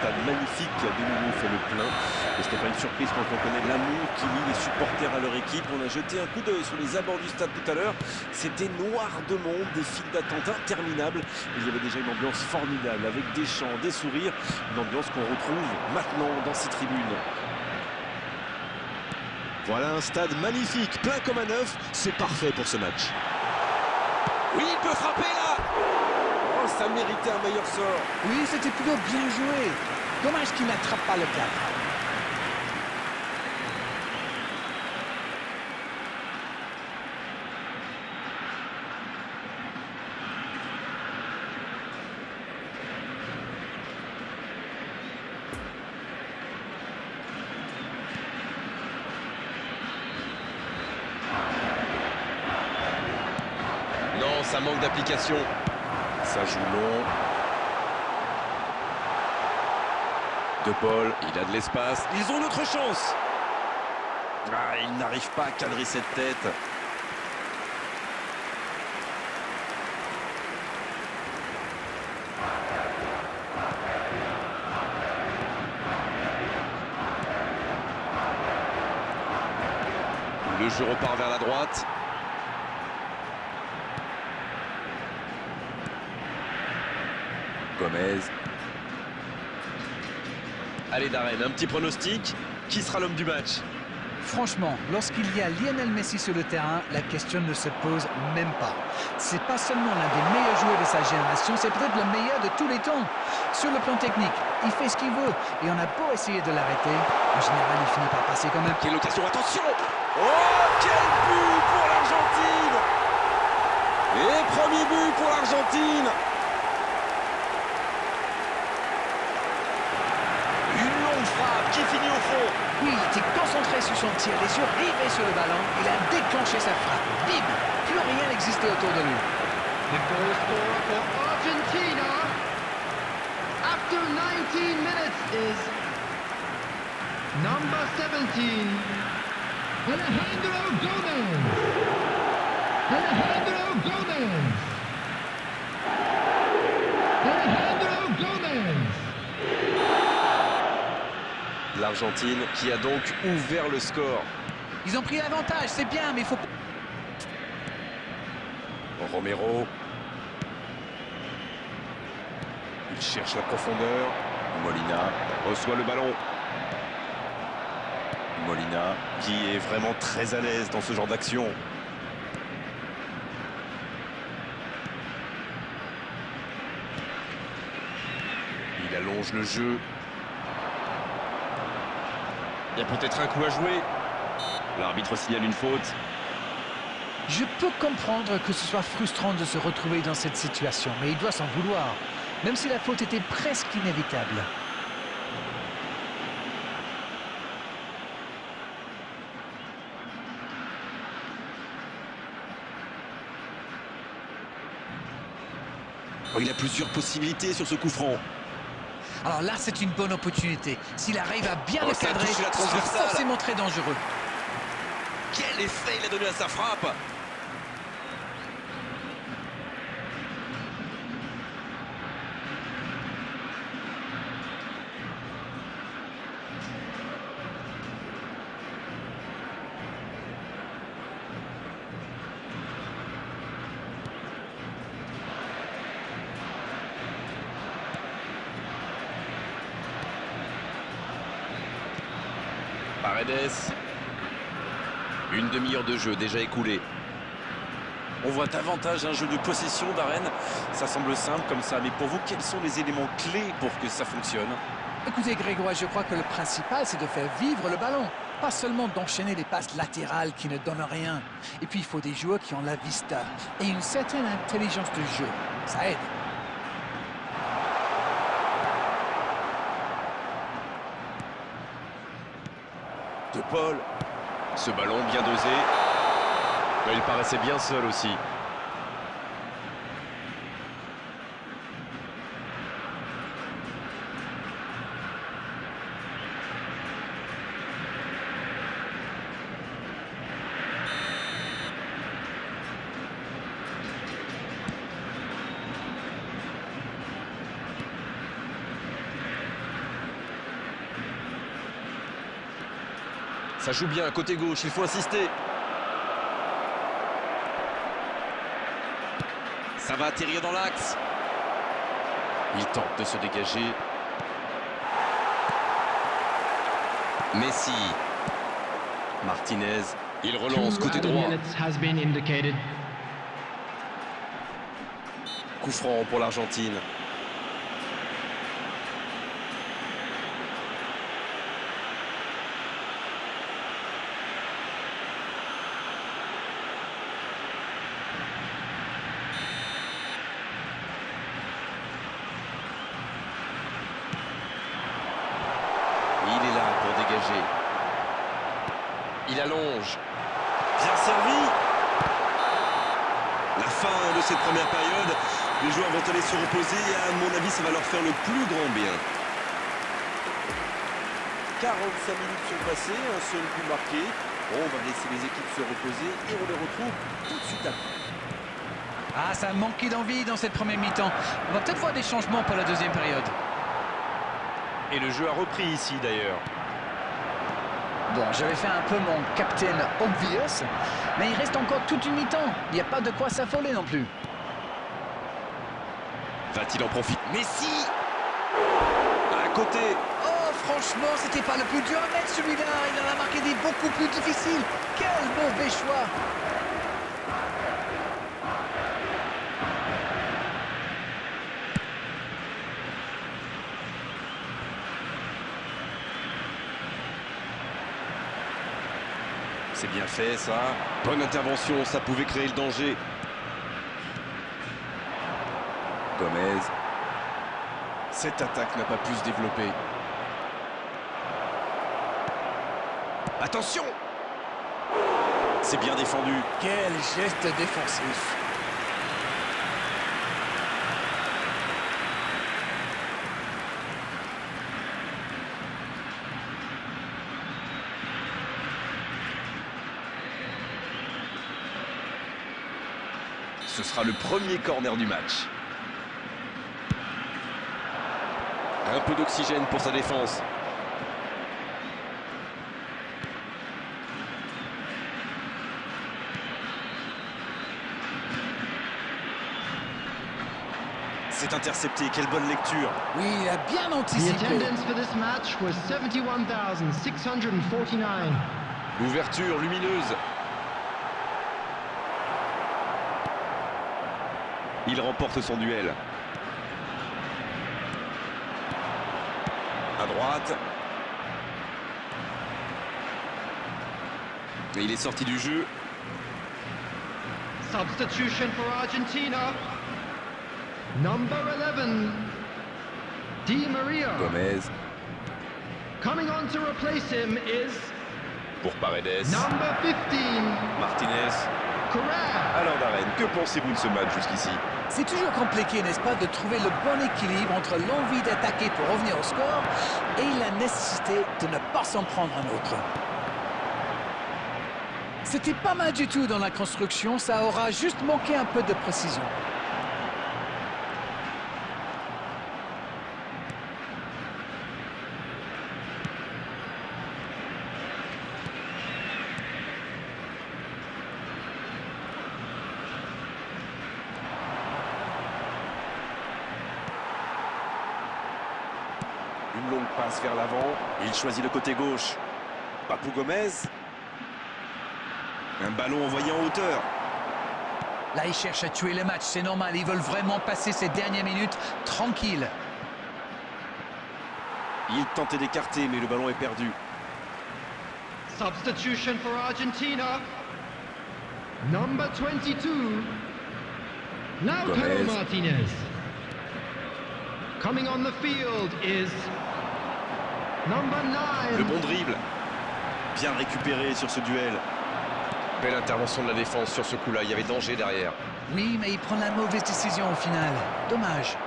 stade magnifique qui a de nouveau fait le plein. Et ce n'est pas une surprise quand on connaît l'amour qui lie les supporters à leur équipe. On a jeté un coup d'œil sur les abords du stade tout à l'heure. C'était noir de monde, des files d'attente interminables. Il y avait déjà une ambiance formidable avec des chants, des sourires. Une ambiance qu'on retrouve maintenant dans ces tribunes. Voilà un stade magnifique, plein comme à neuf. C'est parfait pour ce match. Oui, il peut frapper là. Oh, ça méritait un meilleur sort. Oui, c'était plutôt bien joué. Dommage qu'il n'attrape pas le cadre. Non, ça manque d'application. Ça joue long. De Paul, il a de l'espace. Ils ont une autre chance. Ah, il n'arrive pas à cadrer cette tête. Le jeu repart vers la droite. Gomez. Allez Darren, un petit pronostic. Qui sera l'homme du match? Franchement, lorsqu'il y a Lionel Messi sur le terrain, la question ne se pose même pas. C'est pas seulement l'un des meilleurs joueurs de sa génération, c'est peut-être le meilleur de tous les temps. Sur le plan technique, il fait ce qu'il veut et on a beau essayer de l'arrêter, en général il finit par passer quand même. Quelle occasion, attention! Oh, quel but pour l'Argentine! Et premier but pour l'Argentine! Une longue frappe qui finit au fond. Oui, il était concentré sur son tir, les yeux rivés sur le ballon, il a déclenché sa frappe. Bim! Plus rien n'existait autour de lui. The goal scorer for Argentina after 19 minutes is number 17, Alejandro Gomez. Alejandro Gomez. Alejandro Gomez. L'Argentine qui a donc ouvert le score. Ils ont pris l'avantage, c'est bien, mais il faut... Romero. Il cherche la profondeur. Molina reçoit le ballon. Molina qui est vraiment très à l'aise dans ce genre d'action. Il allonge le jeu. Il y a peut-être un coup à jouer. L'arbitre signale une faute. Je peux comprendre que ce soit frustrant de se retrouver dans cette situation, mais il doit s'en vouloir, même si la faute était presque inévitable. Oh, il a plusieurs possibilités sur ce coup franc. Alors là, c'est une bonne opportunité. S'il arrive à bien le ça cadrer, touche la ce sera transversale. forcément très dangereux. Quel effet il a donné à sa frappe! Paredes. Une demi-heure de jeu déjà écoulée. On voit davantage un jeu de possession d'Arène. Ça semble simple comme ça, mais pour vous, quels sont les éléments clés pour que ça fonctionne? Écoutez Grégoire, je crois que le principal, c'est de faire vivre le ballon. Pas seulement d'enchaîner les passes latérales qui ne donnent rien. Et puis, il faut des joueurs qui ont la vista et une certaine intelligence de jeu. Ça aide. De Paul. Ce ballon bien dosé. Mais il paraissait bien seul aussi. Ça joue bien, côté gauche, il faut insister. Ça va atterrir dans l'axe. Il tente de se dégager. Messi. Martinez. Il relance côté droit. Coup franc pour l'Argentine. Il est là pour dégager. Il allonge. Bien servi. La fin de cette première période. Les joueurs vont aller se reposer et à mon avis, ça va leur faire le plus grand bien. 45 minutes sont passées, un seul but marqué. On va laisser les équipes se reposer et on les retrouve tout de suite après. Ah, ça a manqué d'envie dans cette première mi-temps. On va peut-être voir des changements pour la deuxième période. Et le jeu a repris ici d'ailleurs. Bon, j'avais fait un peu mon captain obvious, mais il reste encore toute une mi-temps. Il n'y a pas de quoi s'affoler non plus. Va-t-il en profiter? Messi! À côté! Oh, franchement, c'était pas le plus dur à mettre celui-là. Il en a marqué des beaucoup plus difficiles. Quel mauvais choix! C'est bien fait, ça. Bonne intervention, ça pouvait créer le danger. Gomez. Cette attaque n'a pas pu se développer. Attention! C'est bien défendu. Quel geste défensif! Ce sera le premier corner du match. Un peu d'oxygène pour sa défense. C'est intercepté, quelle bonne lecture. Oui, il a bien The anticipé. attendance for this match was 71,649. L'ouverture lumineuse. Il remporte son duel. À droite. Et il est sorti du jeu. Substitution for Argentina. Number 11, Di Maria. Gomez. Coming on to replace him is Pour Paredes. number 15, Martinez. Correa. Alors Darren, que pensez-vous de ce match jusqu'ici? C'est toujours compliqué, n'est-ce pas, de trouver le bon équilibre entre l'envie d'attaquer pour revenir au score et la nécessité de ne pas s'en prendre un autre. C'était pas mal du tout dans la construction, ça aura juste manqué un peu de précision. Une longue passe vers l'avant. Il choisit le côté gauche. Papou Gomez. Un ballon envoyé en hauteur. Là, ils cherchent à tuer le match, c'est normal. Ils veulent vraiment passer ces dernières minutes tranquilles. Il tentait d'écarter, mais le ballon est perdu. Substitution for Argentina. Number 22, Lautaro Gomez. Martinez. Coming on the field is number 9. Le bon dribble. Bien récupéré sur ce duel. Belle intervention de la défense sur ce coup-là, il y avait danger derrière. Oui, mais il prend la mauvaise décision au final. Dommage.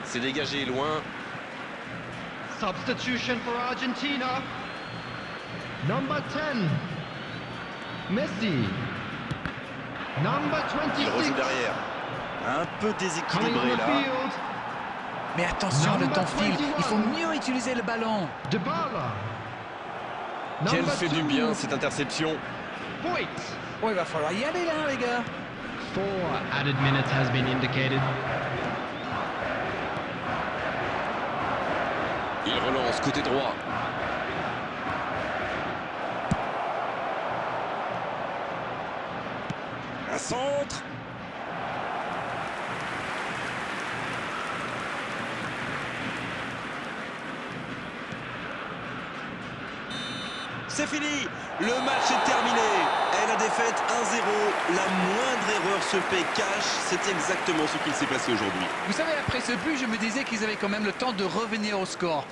C'est dégagé loin. Substitution for Argentina. Number 10, Messi. Number Il rejoue 26, derrière. Un peu coming on déséquilibré the là. field, Mais attention, le Number temps file. Il faut 21. mieux utiliser le ballon. Dybala. Quelle Number fait du 2. bien cette interception. Voigt. Oh, il va falloir y aller là, les gars. 4 added minutes has been indicated. Il relance côté droit. Un centre. C'est fini. Le match est terminé. Et la défaite 1-0. La moindre erreur se paie cash. C'est exactement ce qu'il s'est passé aujourd'hui. Vous savez, après ce but, je me disais qu'ils avaient quand même le temps de revenir au score.